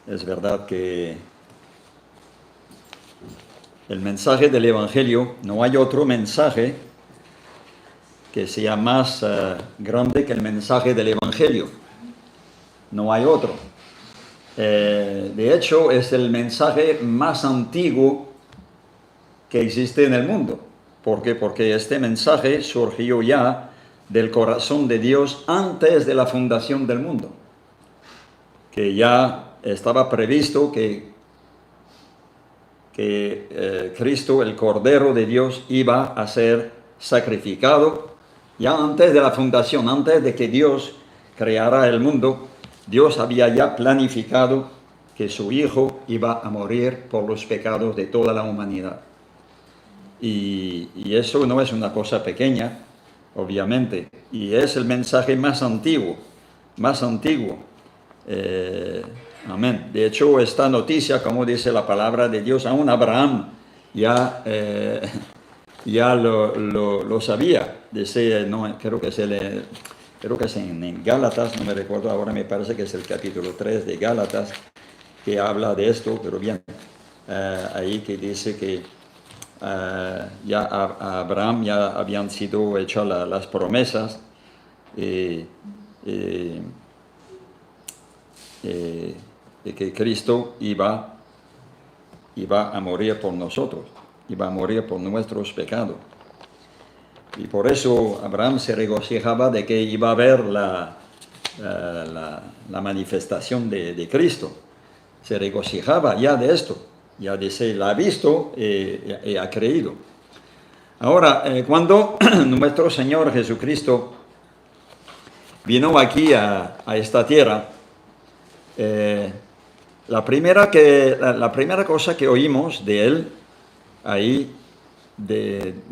Es verdad que el mensaje del Evangelio, no hay otro mensaje que sea más grande que el mensaje del Evangelio. No hay otro. De hecho, es el mensaje más antiguo que existe en el mundo. ¿Por qué? Porque este mensaje surgió ya del corazón de Dios antes de la fundación del mundo. Que ya estaba previsto que Cristo, el Cordero de Dios, iba a ser sacrificado ya antes de la fundación, antes de que Dios creara el mundo. Dios había ya planificado que su Hijo iba a morir por los pecados de toda la humanidad. Y eso no es una cosa pequeña, obviamente, y es el mensaje más antiguo, más antiguo. Amén. De hecho, esta noticia, como dice la palabra de Dios, aún Abraham ya, ya lo sabía. Dice, no, creo que es en Gálatas, no me recuerdo ahora, me parece que es el capítulo 3 de Gálatas, que habla de esto, pero bien, ahí que dice que ya a Abraham ya habían sido hechas las promesas de que Cristo iba a morir por nosotros, iba a morir por nuestros pecados. Y por eso Abraham se regocijaba de que iba a haber la manifestación de Cristo. Se regocijaba ya de esto, ya dice, la ha visto y ha creído. Ahora, cuando nuestro Señor Jesucristo vino aquí a esta tierra, la primera cosa que oímos de Él, ahí,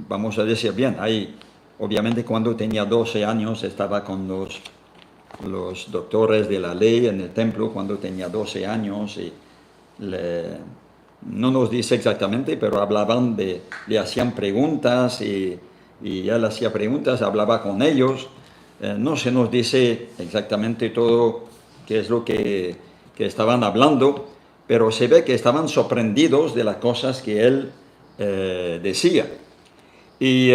vamos a decir bien, ahí, obviamente cuando tenía 12 años estaba con los doctores de la ley en el templo, cuando tenía 12 años, y no nos dice exactamente, pero hablaban le hacían preguntas y él hacía preguntas, hablaba con ellos. No se nos dice exactamente todo qué es lo que estaban hablando, pero se ve que estaban sorprendidos de las cosas que él decía. Y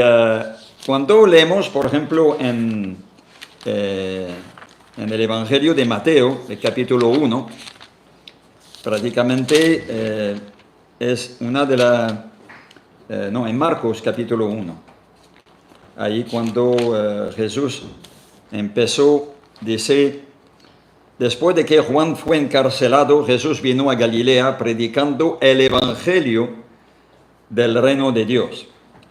cuando leemos, por ejemplo, en el Evangelio de Mateo, el capítulo 1, prácticamente es una de en Marcos capítulo 1, ahí cuando Jesús empezó, dice, después de que Juan fue encarcelado, Jesús vino a Galilea predicando el Evangelio del reino de Dios.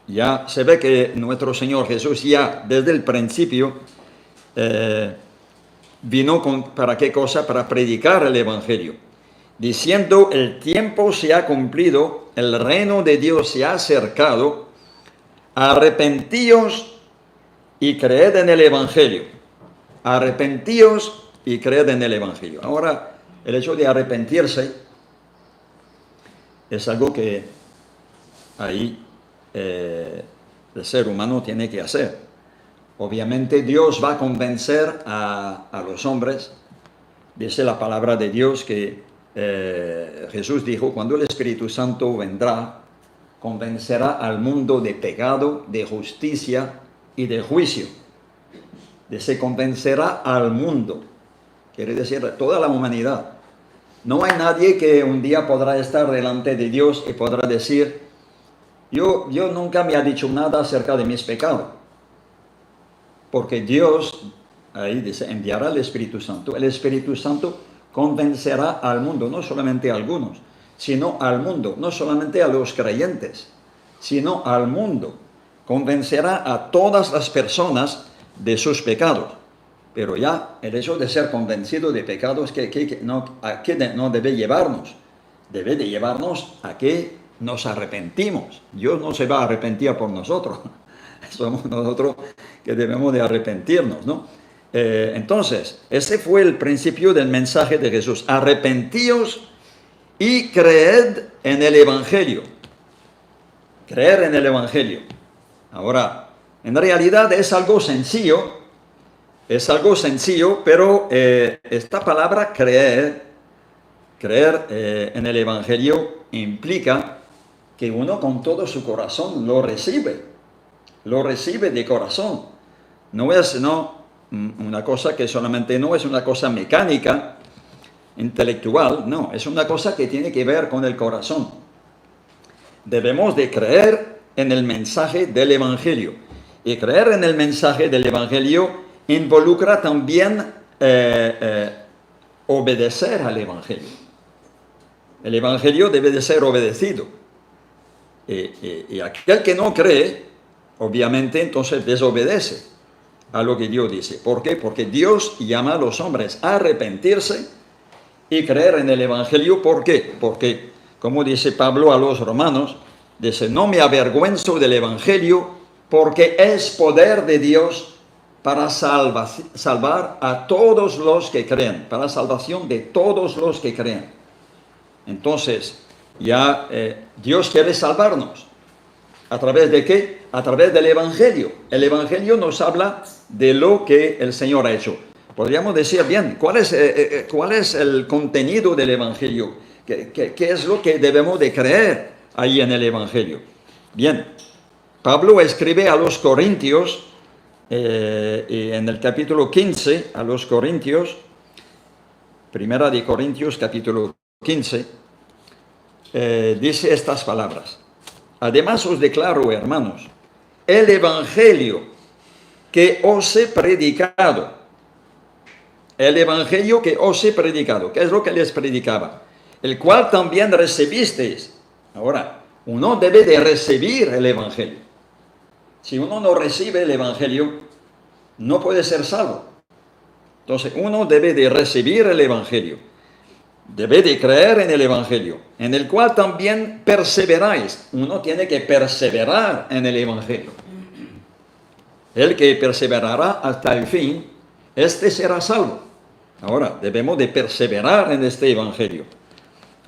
Ya se ve que nuestro Señor Jesús ya desde el principio vino ¿para qué cosa? Para predicar el Evangelio, diciendo, el tiempo se ha cumplido, el reino de Dios se ha acercado, arrepentíos y creed en el Evangelio. Arrepentíos y creed en el Evangelio. Ahora, el hecho de arrepentirse es algo que ahí el ser humano tiene que hacer. Obviamente Dios va a convencer a los hombres. Dice la palabra de Dios que Jesús dijo, cuando el Espíritu Santo vendrá, convencerá al mundo de pecado, de justicia y de juicio. Se convencerá al mundo, quiere decir toda la humanidad. No hay nadie que un día podrá estar delante de Dios y podrá decir, yo nunca me ha dicho nada acerca de mis pecados. Porque Dios, ahí dice, enviará el Espíritu Santo. El Espíritu Santo convencerá al mundo, no solamente a algunos, sino al mundo, no solamente a los creyentes, sino al mundo. Convencerá a todas las personas de sus pecados. Pero ya el hecho de ser convencido de pecados, ¿a qué no debe llevarnos? Debe de llevarnos a que nos arrepentimos. Dios no se va a arrepentir por nosotros. Somos nosotros que debemos de arrepentirnos, ¿no? Entonces, ese fue el principio del mensaje de Jesús. Arrepentíos y creed en el Evangelio. Creer en el Evangelio. Ahora, en realidad es algo sencillo, pero esta palabra creer creer en el Evangelio implica que uno con todo su corazón lo recibe de corazón. No es una cosa que solamente no es una cosa mecánica, intelectual, no, es una cosa que tiene que ver con el corazón. Debemos de creer en el mensaje del Evangelio. Y creer en el mensaje del Evangelio involucra también obedecer al Evangelio. El Evangelio debe de ser obedecido. Y aquel que no cree, obviamente entonces desobedece a lo que Dios dice. ¿Por qué? Porque Dios llama a los hombres a arrepentirse y creer en el Evangelio. ¿Por qué? Porque, como dice Pablo a los romanos, dice, no me avergüenzo del Evangelio porque es poder de Dios para salvar a todos los que creen, para salvación de todos los que creen. Entonces, ya Dios quiere salvarnos. ¿A través de qué? A través del Evangelio. El Evangelio nos habla de lo que el Señor ha hecho. Podríamos decir, bien, ¿cuál es el contenido del Evangelio? ¿Qué es lo que debemos de creer ahí en el Evangelio? Bien, Pablo escribe a los Corintios, y en el capítulo 15, a los Corintios, Primera de Corintios, capítulo 15, dice estas palabras. Además os declaro, hermanos, el Evangelio que os he predicado. El Evangelio que os he predicado. ¿Qué es lo que les predicaba? El cual también recibisteis. Ahora, uno debe de recibir el Evangelio. Si uno no recibe el Evangelio, no puede ser salvo. Entonces, uno debe de recibir el Evangelio. Debe de creer en el Evangelio, en el cual también perseveráis. Uno tiene que perseverar en el Evangelio. El que perseverará hasta el fin, este será salvo. Ahora, debemos de perseverar en este Evangelio.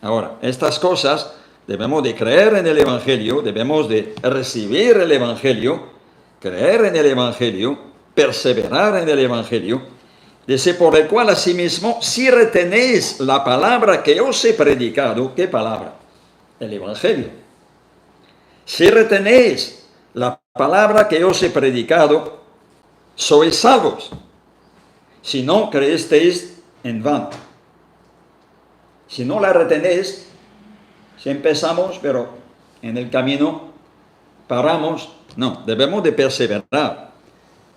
Ahora, estas cosas, debemos de creer en el Evangelio, debemos de recibir el Evangelio, creer en el Evangelio, perseverar en el Evangelio. Dice, por el cual asimismo, si retenéis la palabra que os he predicado, ¿qué palabra? El Evangelio. Si retenéis la palabra que os he predicado, sois salvos. Si no creéis en vano. Si no la retenéis, si empezamos, pero en el camino paramos, no, debemos de perseverar.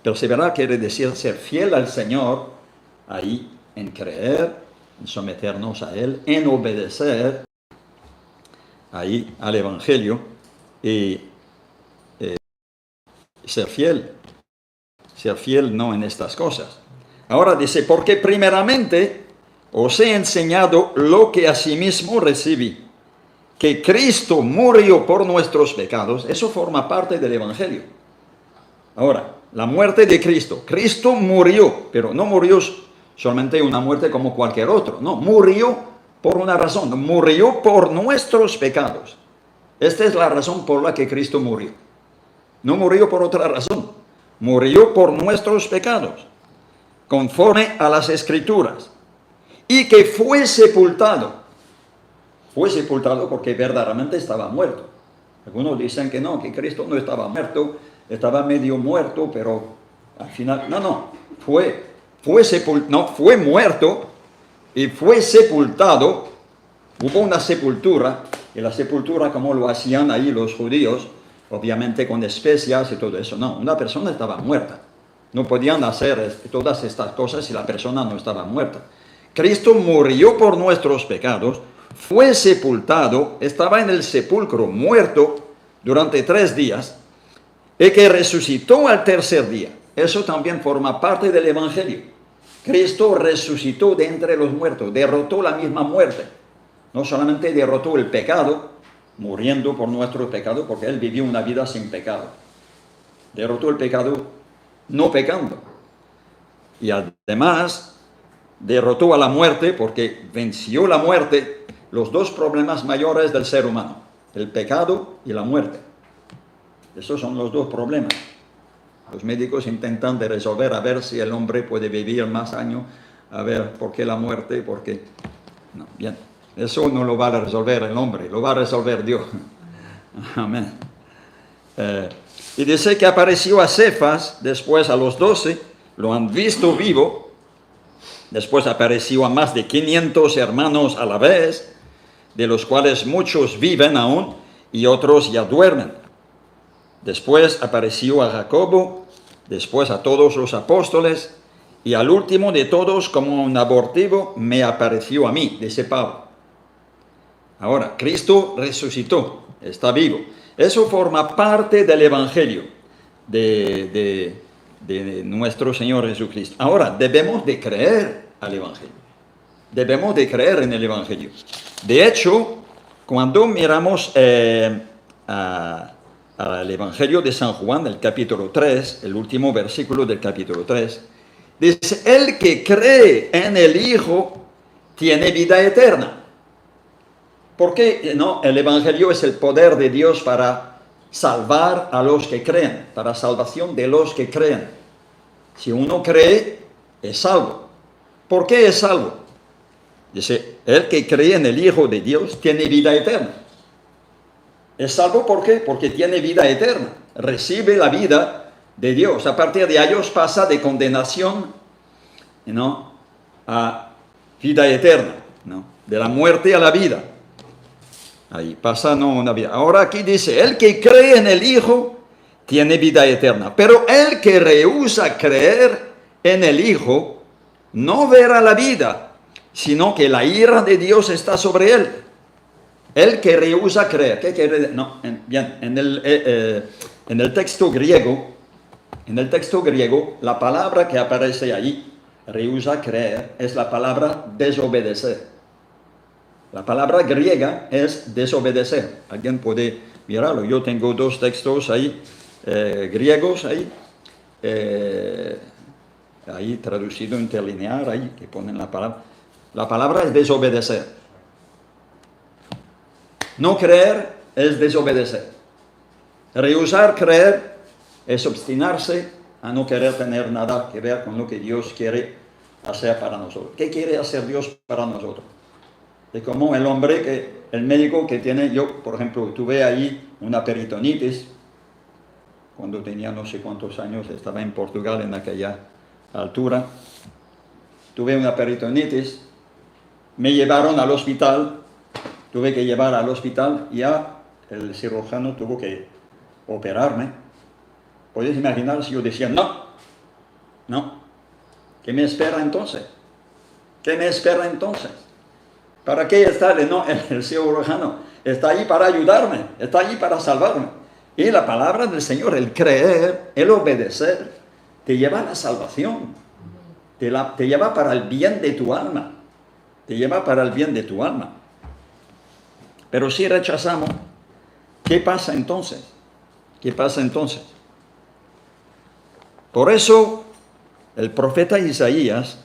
Perseverar quiere decir ser fiel al Señor, ahí en creer, en someternos a Él, en obedecer ahí al Evangelio y ser fiel no en estas cosas. Ahora dice, porque primeramente os he enseñado lo que asimismo recibí, que Cristo murió por nuestros pecados. Eso forma parte del Evangelio. Ahora, la muerte de Cristo. Cristo murió, pero no murió solamente una muerte como cualquier otro. No, murió por una razón. Murió por nuestros pecados. Esta es la razón por la que Cristo murió. No murió por otra razón. Murió por nuestros pecados, conforme a las Escrituras. Y que fue sepultado. Fue sepultado porque verdaderamente estaba muerto. Algunos dicen que no, que Cristo no estaba muerto, estaba medio muerto, pero al final, no, fue muerto y fue sepultado. Hubo una sepultura, y la sepultura como lo hacían ahí los judíos, obviamente con especias y todo eso. No, una persona estaba muerta. No podían hacer todas estas cosas si la persona no estaba muerta. Cristo murió por nuestros pecados, fue sepultado, estaba en el sepulcro muerto durante 3 días, y que resucitó al tercer día. Eso también forma parte del Evangelio. Cristo resucitó de entre los muertos, derrotó la misma muerte. No solamente derrotó el pecado, muriendo por nuestros pecados, porque Él vivió una vida sin pecado. Derrotó el pecado no pecando. Y además derrotó a la muerte, porque venció la muerte, los 2 problemas mayores del ser humano, el pecado y la muerte. Esos son los 2 problemas. Los médicos intentan de resolver a ver si el hombre puede vivir más años, a ver por qué la muerte, por qué. No, bien. Eso no lo va a resolver el hombre, lo va a resolver Dios. Amén. Y dice que apareció a Cefas, después a los 12, lo han visto vivo, después apareció a más de 500 hermanos a la vez, de los cuales muchos viven aún y otros ya duermen. Después apareció a Jacobo, después a todos los apóstoles, y al último de todos, como un abortivo, me apareció a mí, dice Pablo. Ahora, Cristo resucitó, está vivo. Eso forma parte del Evangelio de nuestro Señor Jesucristo. Ahora, debemos de creer al Evangelio. Debemos de creer en el Evangelio. De hecho, cuando miramos al Evangelio de San Juan, el capítulo 3, el último versículo del capítulo 3, dice, el que cree en el Hijo tiene vida eterna. ¿Por qué? No, el Evangelio es el poder de Dios para salvar a los que creen, para salvación de los que creen. Si uno cree, es salvo. ¿Por qué es salvo? Dice, el que cree en el Hijo de Dios tiene vida eterna. ¿Es salvo por qué? Porque tiene vida eterna. Recibe la vida de Dios. A partir de ellos pasa de condenación, ¿no?, a vida eterna, ¿no?, de la muerte a la vida. Ahí pasa, no, una vida. Ahora aquí dice, el que cree en el Hijo tiene vida eterna. Pero el que rehúsa creer en el Hijo no verá la vida, sino que la ira de Dios está sobre él. El que rehúsa creer. ¿Qué quiere decir? No, bien, en el texto griego, la palabra que aparece ahí, rehúsa creer, es la palabra desobedecer. La palabra griega es desobedecer. Alguien puede mirarlo. Yo tengo 2 textos ahí, griegos ahí, ahí traducido interlinear, ahí que ponen la palabra. La palabra es desobedecer. No creer es desobedecer. Rehusar creer es obstinarse a no querer tener nada que ver con lo que Dios quiere hacer para nosotros. ¿Qué quiere hacer Dios para nosotros? Es como el hombre, el médico que tiene, yo por ejemplo tuve ahí una peritonitis, cuando tenía no sé cuántos años, estaba en Portugal en aquella altura, tuve una peritonitis, me llevaron al hospital, tuve que llevar al hospital, ya el cirujano tuvo que operarme. ¿Podéis imaginar si yo decía no? ¿Qué me espera entonces? ¿Qué me espera entonces? ¿Para qué está? No, el cirujano está ahí para ayudarme, está ahí para salvarme. Y la palabra del Señor, el creer, el obedecer, te lleva a la salvación, te lleva para el bien de tu alma, te lleva para el bien de tu alma. Pero si rechazamos, ¿qué pasa entonces? ¿Qué pasa entonces? Por eso, el profeta Isaías,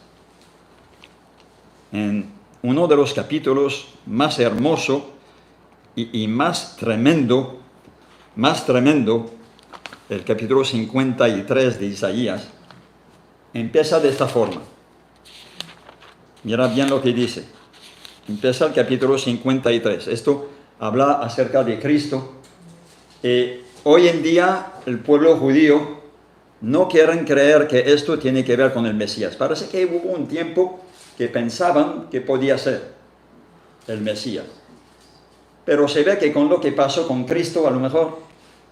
en uno de los capítulos más hermosos y más tremendo, el capítulo 53 de Isaías, empieza de esta forma. Mira bien lo que dice. Empieza el capítulo 53. Esto habla acerca de Cristo. Hoy en día el pueblo judío no quieren creer que esto tiene que ver con el Mesías. Parece que hubo un tiempo que pensaban que podía ser el Mesías. Pero se ve que con lo que pasó con Cristo, a lo mejor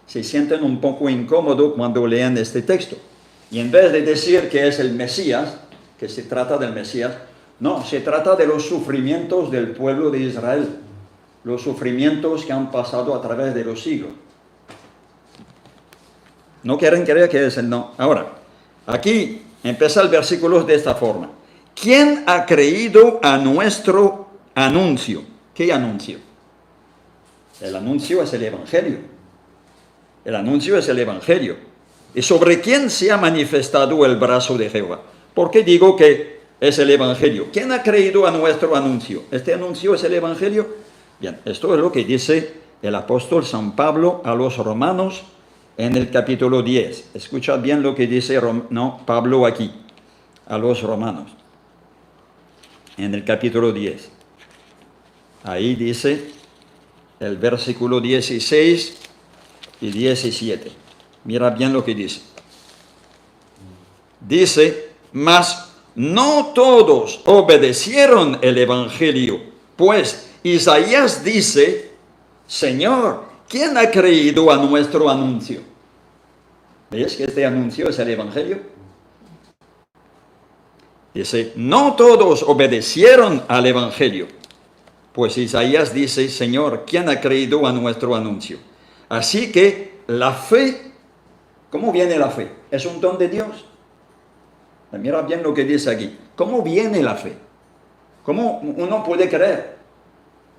se sienten un poco incómodos cuando leen este texto. Y en vez de decir que es el Mesías, que se trata del Mesías, no, se trata de los sufrimientos del pueblo de Israel, los sufrimientos que han pasado a través de los siglos. No quieren creer que es el no. Ahora, aquí empieza el versículo de esta forma. ¿Quién ha creído a nuestro anuncio? ¿Qué anuncio? El anuncio es el Evangelio. El anuncio es el Evangelio. ¿Y sobre quién se ha manifestado el brazo de Jehová? ¿Por qué digo que es el Evangelio? ¿Quién ha creído a nuestro anuncio? ¿Este anuncio es el Evangelio? Bien, esto es lo que dice el apóstol San Pablo a los romanos en el capítulo 10. Escuchad bien lo que dice Pablo aquí, a los romanos, en el capítulo 10. Ahí dice el versículo 16 y 17. Mira bien lo que dice. Dice, mas no todos obedecieron el evangelio, pues Isaías dice, Señor, ¿quién ha creído a nuestro anuncio? ¿Ves que este anuncio es el evangelio? Dice, no todos obedecieron al evangelio, pues Isaías dice, Señor, ¿quién ha creído a nuestro anuncio? Así que la fe, ¿cómo viene la fe? Es un don de Dios. Mira bien lo que dice aquí. ¿Cómo viene la fe? ¿Cómo uno puede creer?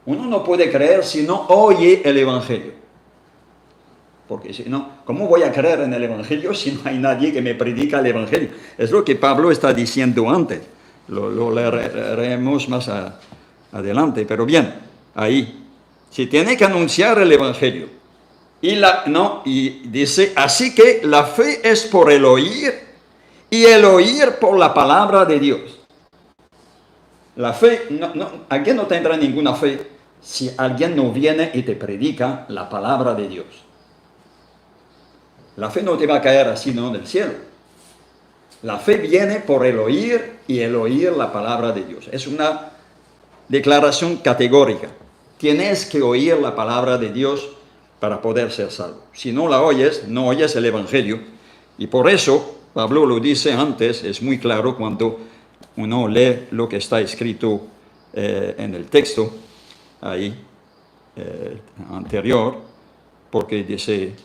Uno no puede creer si no oye el evangelio. Porque si no, ¿cómo voy a creer en el evangelio si no hay nadie que me predica el evangelio? Es lo que Pablo está diciendo antes. Lo leeremos más adelante. Pero bien, ahí. Se tiene que anunciar el evangelio. Y dice, así que la fe es por el oír y el oír por la palabra de Dios. La fe, alguien no tendrá ninguna fe si alguien no viene y te predica la palabra de Dios. La fe no te va a caer así, ¿no?, del cielo. La fe viene por el oír y el oír la palabra de Dios. Es una declaración categórica. Tienes que oír la palabra de Dios para poder ser salvo. Si no la oyes, no oyes el evangelio. Y por eso, Pablo lo dice antes, es muy claro cuando uno lee lo que está escrito en el texto, ahí, anterior, porque dice,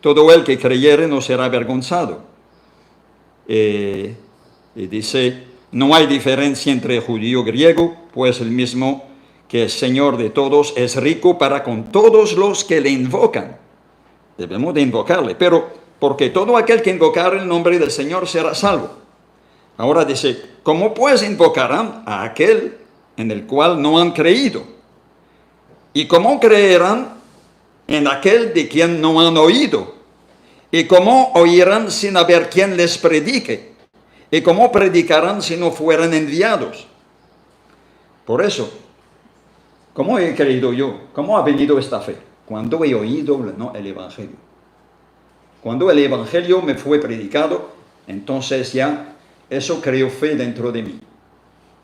todo el que creyere no será avergonzado. Y dice, no hay diferencia entre judío y griego, pues el mismo que es Señor de todos es rico para con todos los que le invocan. Debemos de invocarle, pero porque todo aquel que invocare el nombre del Señor será salvo. Ahora dice, ¿cómo pues invocarán a aquel en el cual no han creído? ¿Y cómo creerán en aquel de quien no han oído? ¿Y cómo oirán sin haber quien les predique? ¿Y cómo predicarán si no fueran enviados? Por eso, ¿cómo he creído yo? ¿Cómo ha venido esta fe? Cuando he oído el evangelio. Cuando el evangelio me fue predicado, entonces ya eso creó fe dentro de mí.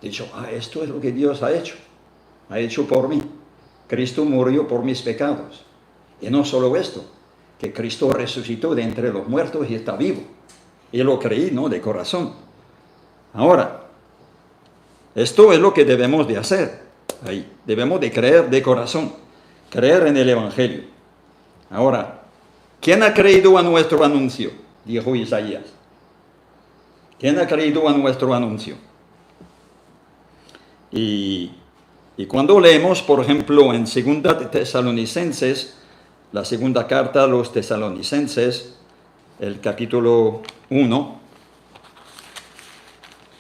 He dicho, esto es lo que Dios ha hecho por mí. Cristo murió por mis pecados. Y no solo esto, que Cristo resucitó de entre los muertos y está vivo. Y lo creí, ¿no?, de corazón. Ahora, esto es lo que debemos de hacer. Ahí, debemos de creer de corazón, creer en el evangelio. Ahora, ¿quién ha creído a nuestro anuncio?, dijo Isaías. ¿Quién ha creído a nuestro anuncio? Y cuando leemos, por ejemplo, en 2 Tesalonicenses, la segunda carta a los Tesalonicenses, el capítulo 1,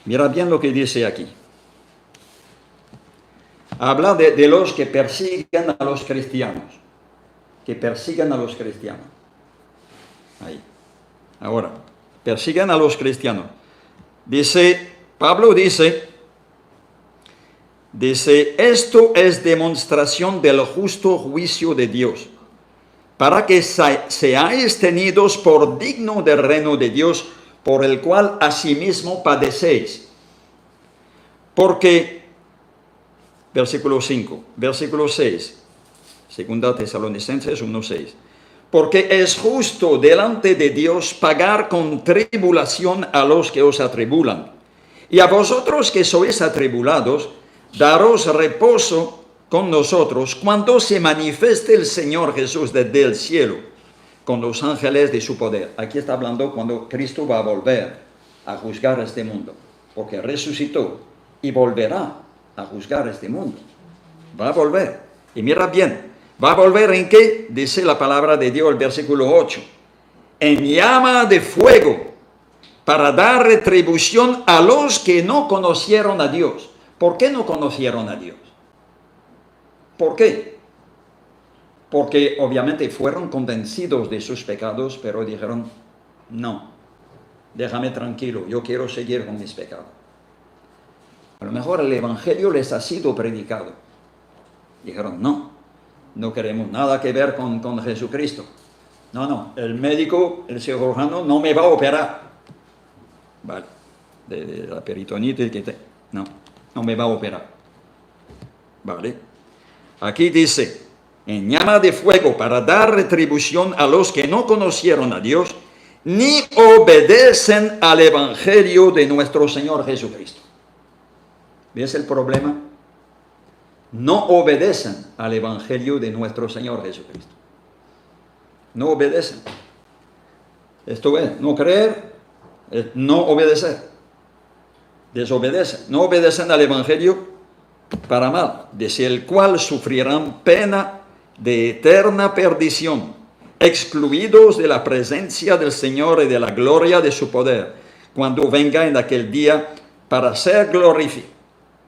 mira bien lo que dice aquí. Habla de los que persiguen a los cristianos. Que persigan a los cristianos. Ahí. Ahora, persigan a los cristianos. Pablo dice, esto es demostración del justo juicio de Dios, para que seáis tenidos por digno del reino de Dios, por el cual asimismo padecéis. Porque, versículo 5, versículo 6, 2 Tesalonicenses 1:6. Porque es justo delante de Dios pagar con tribulación a los que os atribulan. Y a vosotros que sois atribulados, daros reposo con nosotros cuando se manifieste el Señor Jesús desde el cielo, con los ángeles de su poder. Aquí está hablando cuando Cristo va a volver a juzgar este mundo, porque resucitó y volverá a juzgar este mundo. Va a volver. Y mira bien, ¿va a volver en qué? Dice la palabra de Dios, el versículo 8. En llama de fuego, para dar retribución a los que no conocieron a Dios. ¿Por qué no conocieron a Dios? ¿Por qué? Porque obviamente fueron convencidos de sus pecados, pero dijeron, no, déjame tranquilo, yo quiero seguir con mis pecados. A lo mejor el evangelio les ha sido predicado, Dijeron, no queremos nada que ver con Jesucristo. No, el médico, el cirujano no me va a operar. Vale, de la peritonitis no me va a operar. Vale. Aquí dice, en llama de fuego para dar retribución a los que no conocieron a Dios, ni obedecen al Evangelio de nuestro Señor Jesucristo. ¿Ves el problema? No obedecen al Evangelio de nuestro Señor Jesucristo. No obedecen. Esto es, no creer, es no obedecer. Desobedecen. No obedecen al Evangelio para mal, desde el cual sufrirán pena de eterna perdición, excluidos de la presencia del Señor y de la gloria de su poder, cuando venga en aquel día para ser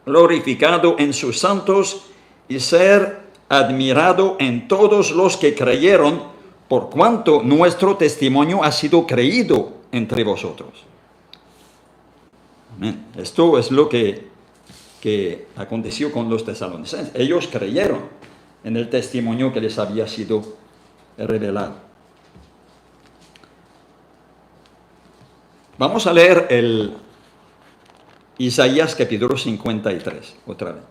glorificado en sus santos y ser admirado en todos los que creyeron, por cuanto nuestro testimonio ha sido creído entre vosotros. Amén. Esto es lo que aconteció con los tesalonicenses. Ellos creyeron en el testimonio que les había sido revelado. Vamos a leer el Isaías capítulo 53 otra vez.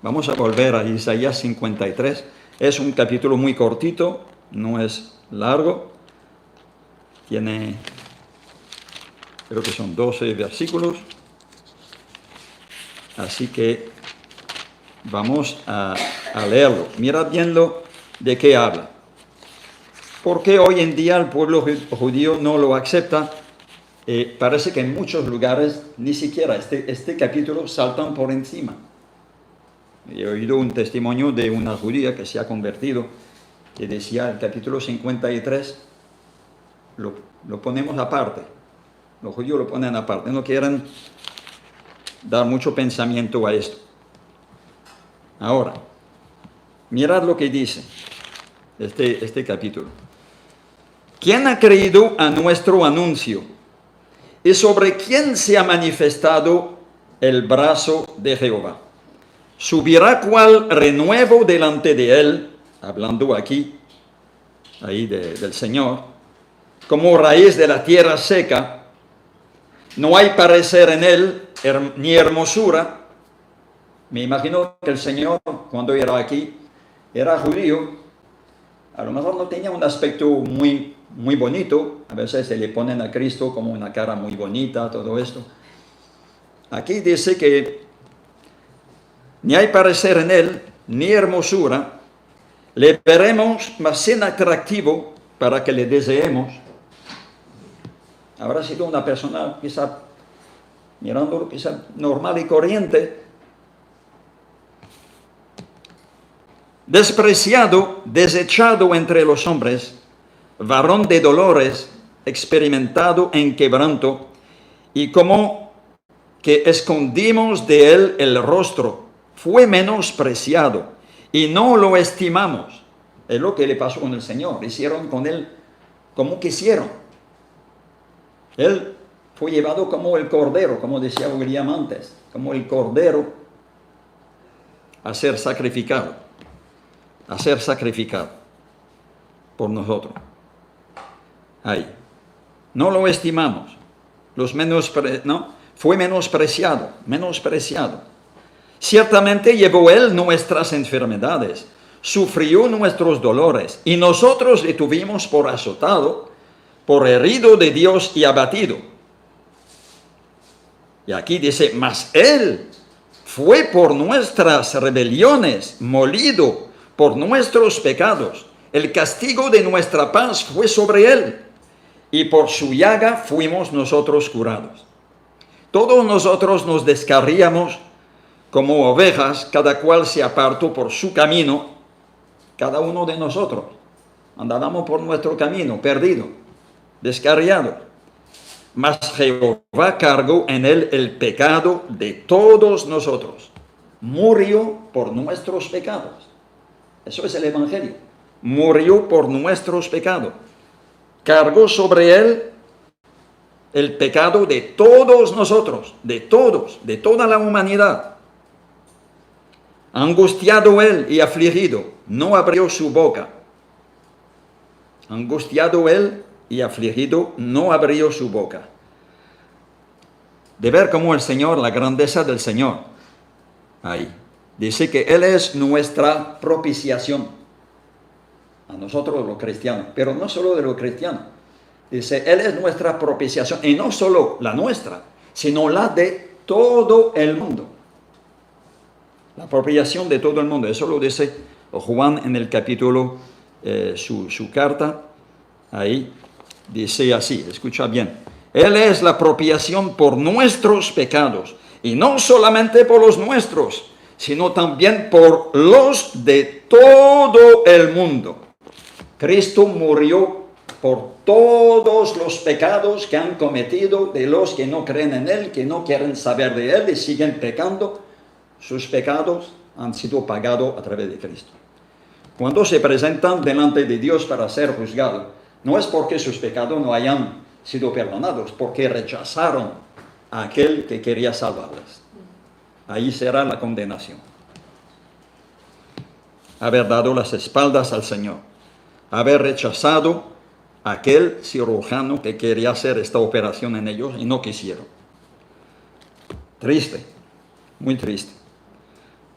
Vamos a volver a Isaías 53. Es un capítulo muy cortito, no es largo. Tiene, creo que son 12 versículos. Así que vamos a leerlo. Mira bien de qué habla. Porque hoy en día el pueblo judío no lo acepta. Parece que en muchos lugares ni siquiera este capítulo saltan por encima. He oído un testimonio de una judía que se ha convertido, que decía el capítulo 53 lo ponemos aparte. Los judíos lo ponen aparte, no quieren dar mucho pensamiento a esto. Ahora, mirad lo que dice este capítulo. ¿Quién ha creído a nuestro anuncio? ¿Y sobre quién se ha manifestado el brazo de Jehová? Subirá cual renuevo delante de él, hablando aquí, ahí del Señor, como raíz de la tierra seca. No hay parecer en él, ni hermosura. Me imagino que el Señor, cuando era aquí, era judío. A lo mejor no tenía un aspecto muy bonito. A veces se le ponen a Cristo como una cara muy bonita, todo esto. Aquí dice que ni hay parecer en él, ni hermosura. Le veremos, mas sin atractivo, para que le deseemos. Habrá sido una persona, quizá, mirándolo, quizá normal y corriente. Despreciado, desechado entre los hombres, varón de dolores, experimentado en quebranto, y como que escondimos de él el rostro, fue menospreciado, y no lo estimamos. Es lo que le pasó con el Señor. Hicieron con él como quisieron. Él fue llevado como el cordero, como decía William antes, como el cordero a ser sacrificado por nosotros. Ahí. No lo estimamos. Fue menospreciado. Ciertamente llevó él nuestras enfermedades, sufrió nuestros dolores, y nosotros le tuvimos por azotado, por herido de Dios y abatido. Y aquí dice, mas él fue por nuestras rebeliones molido, por nuestros pecados. El castigo de nuestra paz fue sobre él, y por su llaga fuimos nosotros curados. Todos nosotros nos descarríamos como ovejas, cada cual se apartó por su camino, cada uno de nosotros. Andábamos por nuestro camino, perdido, descarriado. Mas Jehová cargó en él el pecado de todos nosotros. Murió por nuestros pecados. Eso es el Evangelio. Murió por nuestros pecados. Cargó sobre él el pecado de todos nosotros, de todos, de toda la humanidad. Angustiado él y afligido, no abrió su boca. Angustiado él y afligido, no abrió su boca. De ver cómo el Señor, la grandeza del Señor. Ahí. Dice que Él es nuestra propiciación. A nosotros los cristianos. Pero no solo de los cristianos. Dice, Él es nuestra propiciación. Y no solo la nuestra, sino la de todo el mundo. La propiciación de todo el mundo. Eso lo dice Juan en el capítulo, su carta. Ahí dice así, escucha bien. Él es la propiciación por nuestros pecados. Y no solamente por los nuestros, sino también por los de todo el mundo. Cristo murió por todos los pecados que han cometido de los que no creen en Él, que no quieren saber de Él y siguen pecando. Sus pecados han sido pagados a través de Cristo. Cuando se presentan delante de Dios para ser juzgados, no es porque sus pecados no hayan sido perdonados, porque rechazaron a aquel que quería salvarles. Ahí será la condenación. Haber dado las espaldas al Señor. Haber rechazado a aquel cirujano que quería hacer esta operación en ellos y no quisieron. Triste, muy triste.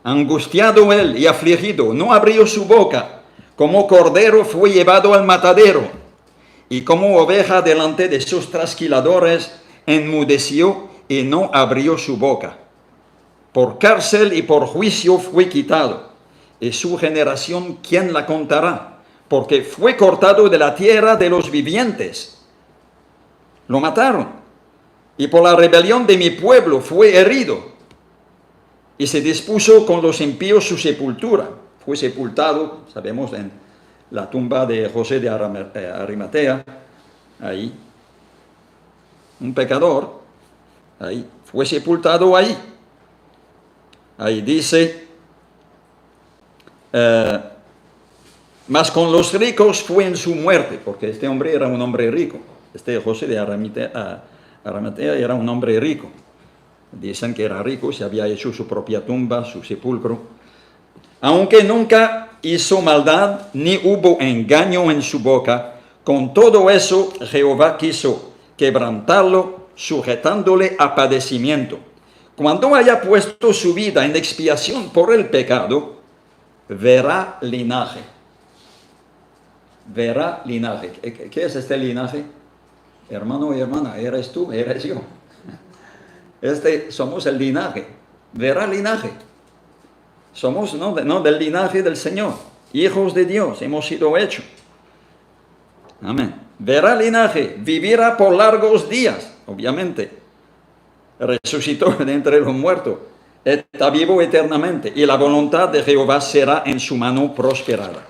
Angustiado él y afligido, no abrió su boca. Como cordero fue llevado al matadero. Y como oveja delante de sus trasquiladores, enmudeció y no abrió su boca. Por cárcel y por juicio fue quitado. Y su generación, ¿quién la contará? Porque fue cortado de la tierra de los vivientes. Lo mataron. Y por la rebelión de mi pueblo fue herido. Y se dispuso con los impíos su sepultura. Fue sepultado, sabemos, en la tumba de José de Arimatea. Ahí. Un pecador. Ahí. Fue sepultado ahí. Ahí dice, mas con los ricos fue en su muerte, porque este hombre era un hombre rico. Este José de Arimatea era un hombre rico. Dicen que era rico, se había hecho su propia tumba, su sepulcro. Aunque nunca hizo maldad, ni hubo engaño en su boca, con todo eso Jehová quiso quebrantarlo, sujetándole a padecimiento. Cuando haya puesto su vida en expiación por el pecado, verá linaje. Verá linaje. ¿Qué es este linaje? Hermano y hermana, eres tú, eres yo. Somos el linaje. Verá linaje. Somos no del linaje del Señor. Hijos de Dios hemos sido hechos. Amén. Verá linaje. Vivirá por largos días, obviamente. Resucitó de entre los muertos, está vivo eternamente, y la voluntad de Jehová será en su mano prosperada.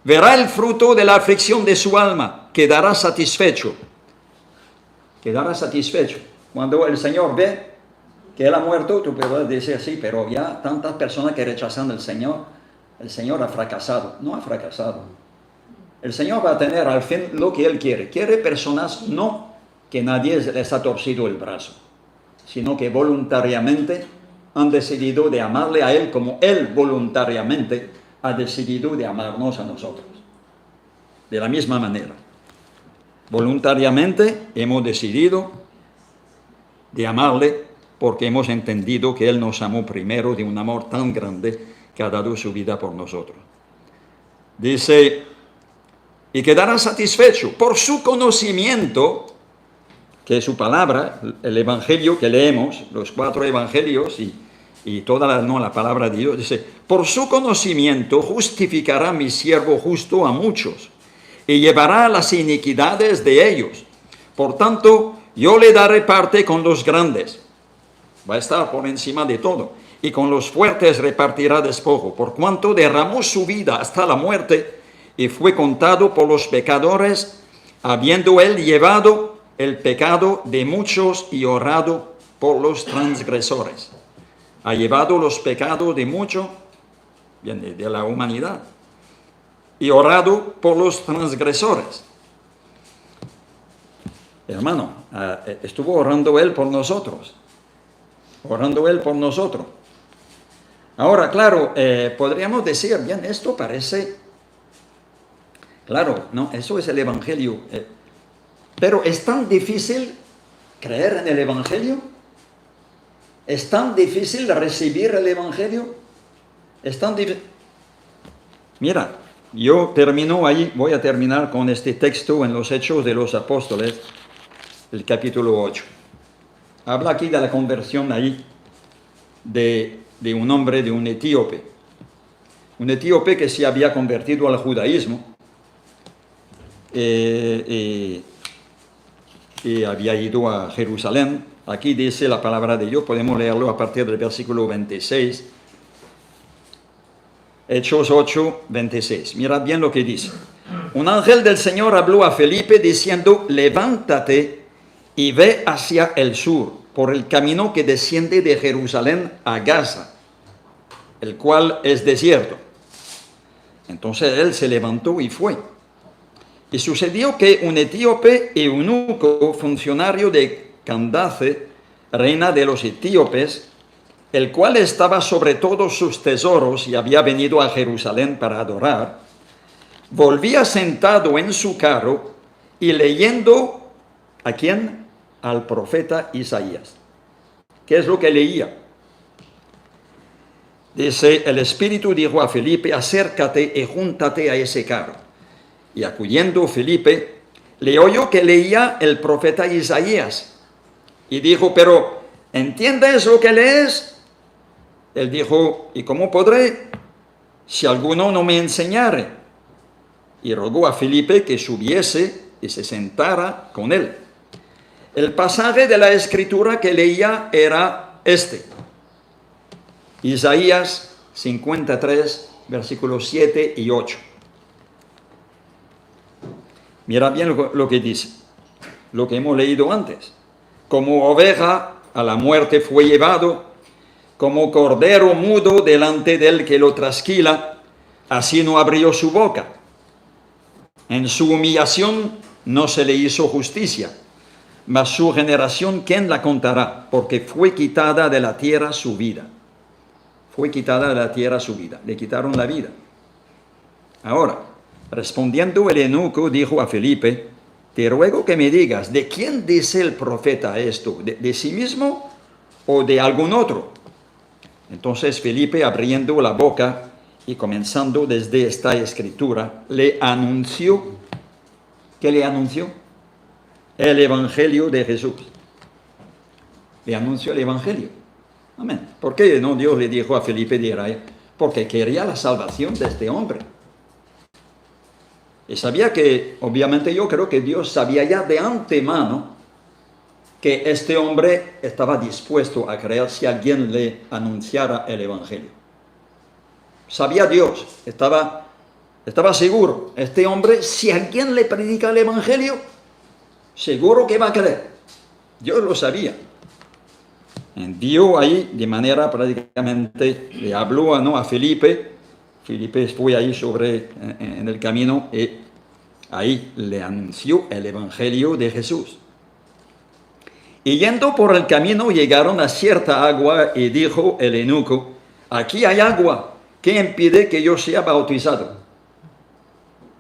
Verá el fruto de la aflicción de su alma, quedará satisfecho. Quedará satisfecho. Cuando el Señor ve que Él ha muerto, tú puedes decir sí, pero ya tantas personas que rechazan al Señor, el Señor ha fracasado. No ha fracasado. El Señor va a tener al fin lo que Él quiere. Quiere personas no que nadie les ha torcido el brazo, sino que voluntariamente han decidido de amarle a Él como Él voluntariamente ha decidido de amarnos a nosotros. De la misma manera, voluntariamente hemos decidido de amarle porque hemos entendido que Él nos amó primero de un amor tan grande que ha dado su vida por nosotros. Dice, y quedará satisfecho por su conocimiento, que es su palabra, el evangelio que leemos, los 4 evangelios y toda la palabra de Dios, dice, por su conocimiento justificará mi siervo justo a muchos y llevará las iniquidades de ellos. Por tanto, yo le daré parte con los grandes. Va a estar por encima de todo. Y con los fuertes repartirá despojo, por cuanto derramó su vida hasta la muerte y fue contado por los pecadores, habiendo él llevado el pecado de muchos y orado por los transgresores. Ha llevado los pecados de muchos, de la humanidad, y orado por los transgresores. Hermano, estuvo orando Él por nosotros. Orando Él por nosotros. Ahora, claro, podríamos decir, bien, esto parece, claro, no, eso es el Evangelio, pero es tan difícil creer en el Evangelio, es tan difícil recibir el Evangelio, es tan difícil. Mira, yo termino ahí, voy a terminar con este texto en los Hechos de los Apóstoles, el capítulo 8. Habla aquí de la conversión ahí de un hombre, de un etíope. Un etíope que se había convertido al judaísmo y había ido a Jerusalén. Aquí dice la palabra de Dios, podemos leerlo a partir del versículo 26. Hechos 8, 26. Mirad bien lo que dice. Un ángel del Señor habló a Felipe diciendo, levántate y ve hacia el sur, por el camino que desciende de Jerusalén a Gaza, el cual es desierto. Entonces él se levantó y fue. Y sucedió que un etíope eunuco, funcionario de Candace, reina de los etíopes, el cual estaba sobre todos sus tesoros y había venido a Jerusalén para adorar, volvía sentado en su carro y leyendo, ¿a quién? Al profeta Isaías. ¿Qué es lo que leía? Dice, el Espíritu dijo a Felipe, acércate y júntate a ese carro. Y acudiendo Felipe, le oyó que leía el profeta Isaías. Y dijo, pero ¿entiendes lo que lees? Él dijo, ¿y cómo podré si alguno no me enseñare? Y rogó a Felipe que subiese y se sentara con él. El pasaje de la escritura que leía era este. Isaías 53, versículos 7 y 8. Mira bien lo que dice, lo que hemos leído antes. Como oveja a la muerte fue llevado, como cordero mudo delante del que lo trasquila, así no abrió su boca. En su humillación no se le hizo justicia, mas su generación, ¿quién la contará? Porque fue quitada de la tierra su vida. Fue quitada de la tierra su vida. Le quitaron la vida. Ahora, respondiendo el eunuco, dijo a Felipe, te ruego que me digas, ¿de quién dice el profeta esto? ¿De sí mismo o de algún otro? Entonces Felipe, abriendo la boca y comenzando desde esta escritura, le anunció, ¿qué le anunció? El Evangelio de Jesús. Le anunció el Evangelio. Amén. ¿Por qué no Dios le dijo a Felipe de Israel? Porque quería la salvación de este hombre. Y sabía que, obviamente yo creo que Dios sabía ya de antemano que este hombre estaba dispuesto a creer si alguien le anunciara el Evangelio. Sabía Dios, estaba seguro. Este hombre, si alguien le predica el Evangelio, seguro que va a creer. Dios lo sabía. Envió ahí de manera prácticamente, le habló a Felipe. Felipe fue ahí en el camino y ahí le anunció el Evangelio de Jesús. Y yendo por el camino llegaron a cierta agua y dijo el eunuco, aquí hay agua, ¿qué impide que yo sea bautizado?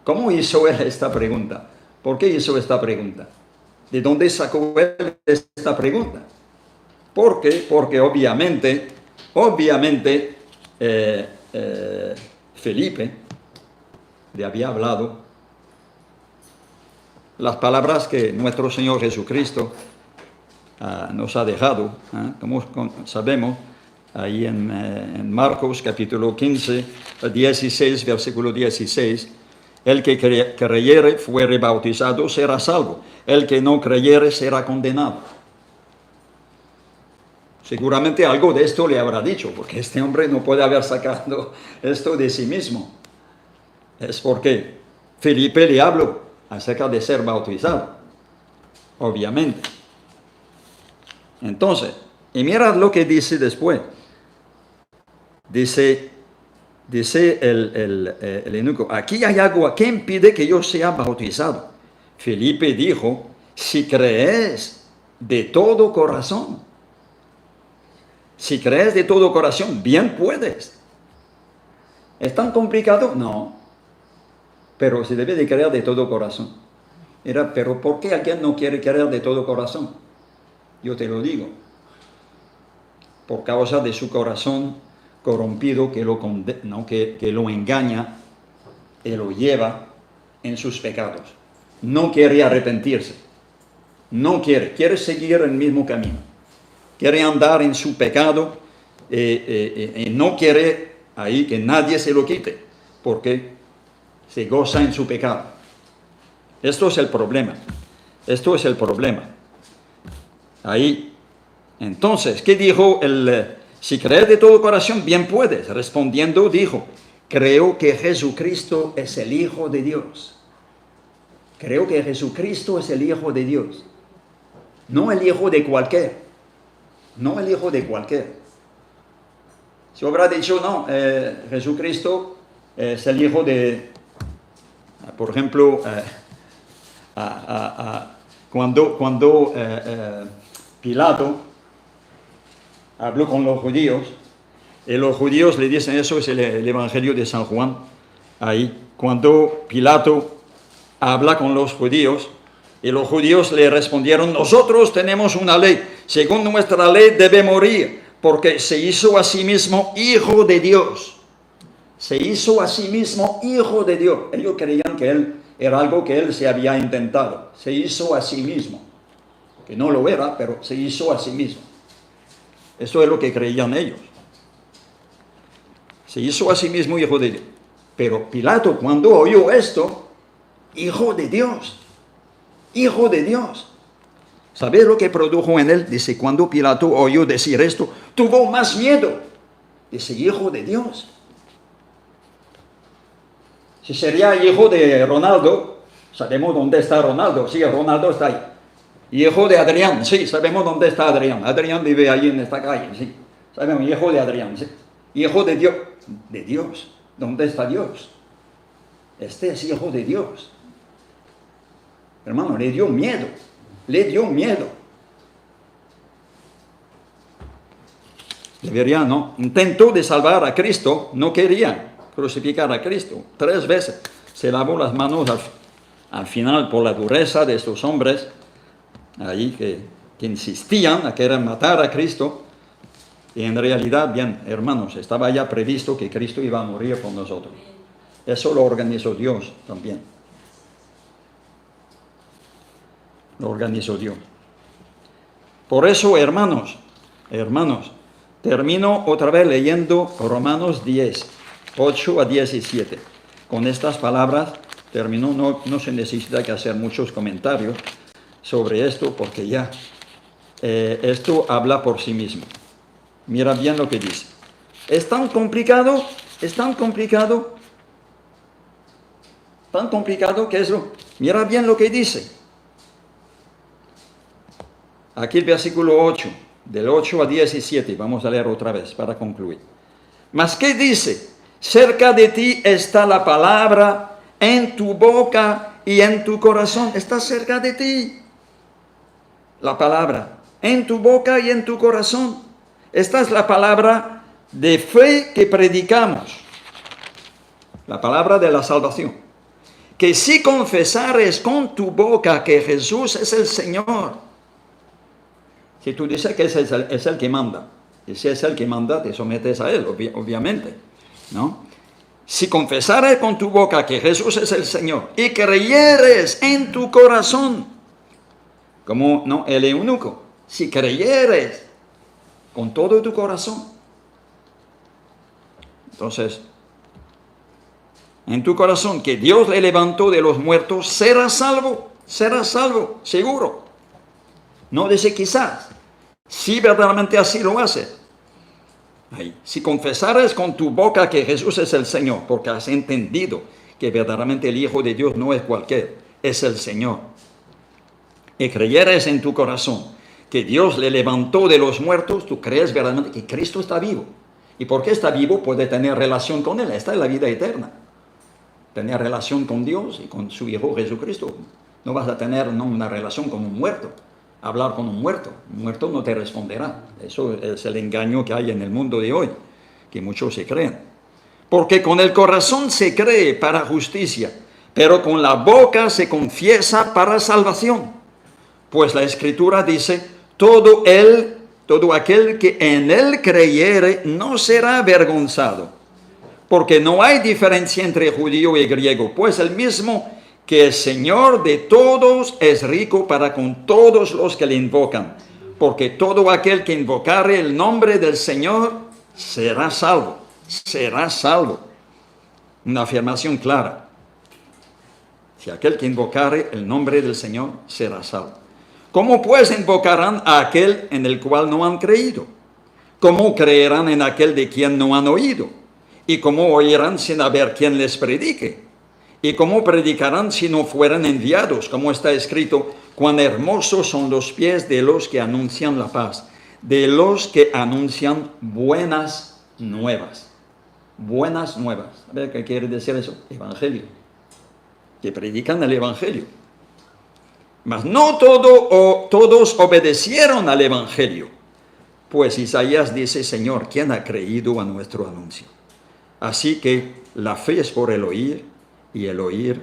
¿Cómo hizo él esta pregunta? ¿Por qué hizo esta pregunta? ¿De dónde sacó él esta pregunta? Porque obviamente, Felipe le había hablado las palabras que nuestro Señor Jesucristo nos ha dejado, como sabemos, ahí en Marcos capítulo 15, 16, versículo 16, el que creyere fuere bautizado será salvo, el que no creyere será condenado. Seguramente algo de esto le habrá dicho, porque este hombre no puede haber sacado esto de sí mismo. Es porque Felipe le habló acerca de ser bautizado, obviamente. Entonces, y mirad lo que dice después. Dice el eunuco, aquí hay agua, ¿qué impide que yo sea bautizado? Felipe dijo, si crees de todo corazón. Si crees de todo corazón, bien puedes. ¿Es tan complicado? No. Pero se debe de creer de todo corazón. Pero ¿por qué alguien no quiere creer de todo corazón? Yo te lo digo. Por causa de su corazón corrompido que lo engaña y lo lleva en sus pecados. No quiere arrepentirse. No quiere seguir el mismo camino. Quiere andar en su pecado y no quiere ahí que nadie se lo quite, porque se goza en su pecado. Esto es el problema. Esto es el problema. Ahí. Entonces, ¿qué dijo si crees de todo corazón, bien puedes? Respondiendo, dijo, creo que Jesucristo es el Hijo de Dios. Creo que Jesucristo es el Hijo de Dios. No el hijo de cualquier. No el hijo de cualquier. Si hubiera dicho, no, Jesucristo es el hijo de, por ejemplo, cuando Pilato habló con los judíos, y los judíos le dicen, eso es el Evangelio de San Juan, ahí, cuando Pilato habla con los judíos, y los judíos le respondieron, nosotros tenemos una ley, según nuestra ley debe morir, porque se hizo a sí mismo hijo de Dios. Se hizo a sí mismo hijo de Dios. Ellos creían que él era algo que él se había inventado. Se hizo a sí mismo. Que no lo era, pero se hizo a sí mismo. Eso es lo que creían ellos. Se hizo a sí mismo hijo de Dios. Pero Pilato, cuando oyó esto, hijo de Dios. Hijo de Dios. ¿Sabes lo que produjo en él? Dice, cuando Pilato oyó decir esto, tuvo más miedo. Dice, hijo de Dios. Si sería hijo de Ronaldo, sabemos dónde está Ronaldo. Sí, Ronaldo está ahí. Hijo de Adrián, sí, sabemos dónde está Adrián. Adrián vive allí en esta calle, sí. Sabemos, hijo de Adrián, sí. Hijo de Dios. De Dios. ¿Dónde está Dios? Este es hijo de Dios. Hermano, le dio miedo. Le dio miedo. Debería, ¿no? Intentó de salvar a Cristo, no quería crucificar a Cristo. 3 veces se lavó las manos al final por la dureza de estos hombres ahí que insistían a querer matar a Cristo. Y en realidad, bien, hermanos, estaba ya previsto que Cristo iba a morir por nosotros. Eso lo organizó Dios también. Lo organizó Dios. Por eso, hermanos, termino otra vez leyendo Romanos 10, 8 a 17. Con estas palabras termino, no se necesita que hacer muchos comentarios sobre esto, porque ya esto habla por sí mismo. Mira bien lo que dice. Es tan complicado que eso. Mira bien lo que dice. Aquí el versículo 8, del 8 a 17, vamos a leer otra vez para concluir. Mas ¿qué dice? Cerca de ti está la palabra, en tu boca y en tu corazón. Está cerca de ti la palabra, en tu boca y en tu corazón. Esta es la palabra de fe que predicamos. La palabra de la salvación. Que si confesares con tu boca que Jesús es el Señor. Si tú dices que es el que manda, y si es el que manda, te sometes a él, obviamente, ¿no? Si confesares con tu boca que Jesús es el Señor y creyeres en tu corazón, como no el eunuco, si creyeres con todo tu corazón, entonces, en tu corazón que Dios le levantó de los muertos, serás salvo, seguro. No dice quizás, si verdaderamente así lo haces. Si confesares con tu boca que Jesús es el Señor, porque has entendido que verdaderamente el Hijo de Dios no es cualquier, es el Señor. Y creyeres en tu corazón que Dios le levantó de los muertos, tú crees verdaderamente que Cristo está vivo. Y porque está vivo puede tener relación con Él. Esta es la vida eterna. Tener relación con Dios y con su Hijo Jesucristo. No vas a tener una relación con un muerto. hablar con un muerto. Un muerto no te responderá. Eso es el engaño que hay en el mundo de hoy, que muchos se creen. Porque con el corazón se cree para justicia, pero con la boca se confiesa para salvación. Pues la Escritura dice, todo aquel que en él creyere no será avergonzado. Porque no hay diferencia entre judío y griego, pues el mismo que el Señor de todos es rico para con todos los que le invocan. Porque todo aquel que invocare el nombre del Señor será salvo. Será salvo. Una afirmación clara. Si aquel que invocare el nombre del Señor será salvo. ¿Cómo pues invocarán a aquel en el cual no han creído? ¿Cómo creerán en aquel de quien no han oído? ¿Y cómo oirán sin haber quien les predique? ¿Y cómo predicarán si no fueran enviados? Como está escrito, cuán hermosos son los pies de los que anuncian la paz, de los que anuncian buenas nuevas. Buenas nuevas. A ver, ¿qué quiere decir eso? Evangelio. Que predican el Evangelio. Mas no todos obedecieron al Evangelio. Pues Isaías dice, Señor, ¿quién ha creído a nuestro anuncio? Así que la fe es por el oír y el oír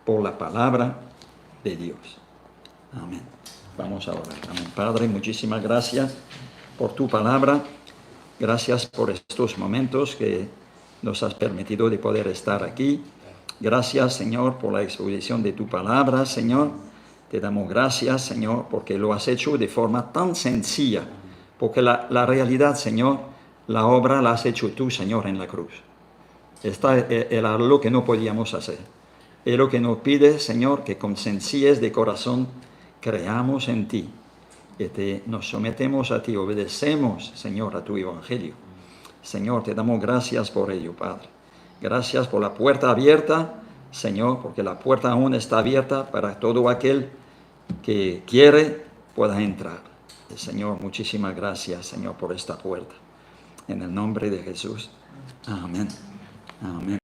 por la palabra de Dios. Amén. Vamos a orar. Amén. Padre, muchísimas gracias por tu palabra. Gracias por estos momentos que nos has permitido de poder estar aquí. Gracias, Señor, por la exposición de tu palabra, Señor. Te damos gracias, Señor, porque lo has hecho de forma tan sencilla. Porque la realidad, Señor, la obra la has hecho tú, Señor, en la cruz. Era lo que no podíamos hacer. Es lo que nos pide, Señor, que con sencillez de corazón creamos en ti. Que nos sometemos a ti, obedecemos, Señor, a tu evangelio. Señor, te damos gracias por ello, Padre. Gracias por la puerta abierta, Señor, porque la puerta aún está abierta para todo aquel que quiere pueda entrar. Señor, muchísimas gracias, Señor, por esta puerta. En el nombre de Jesús. Amén. Amén.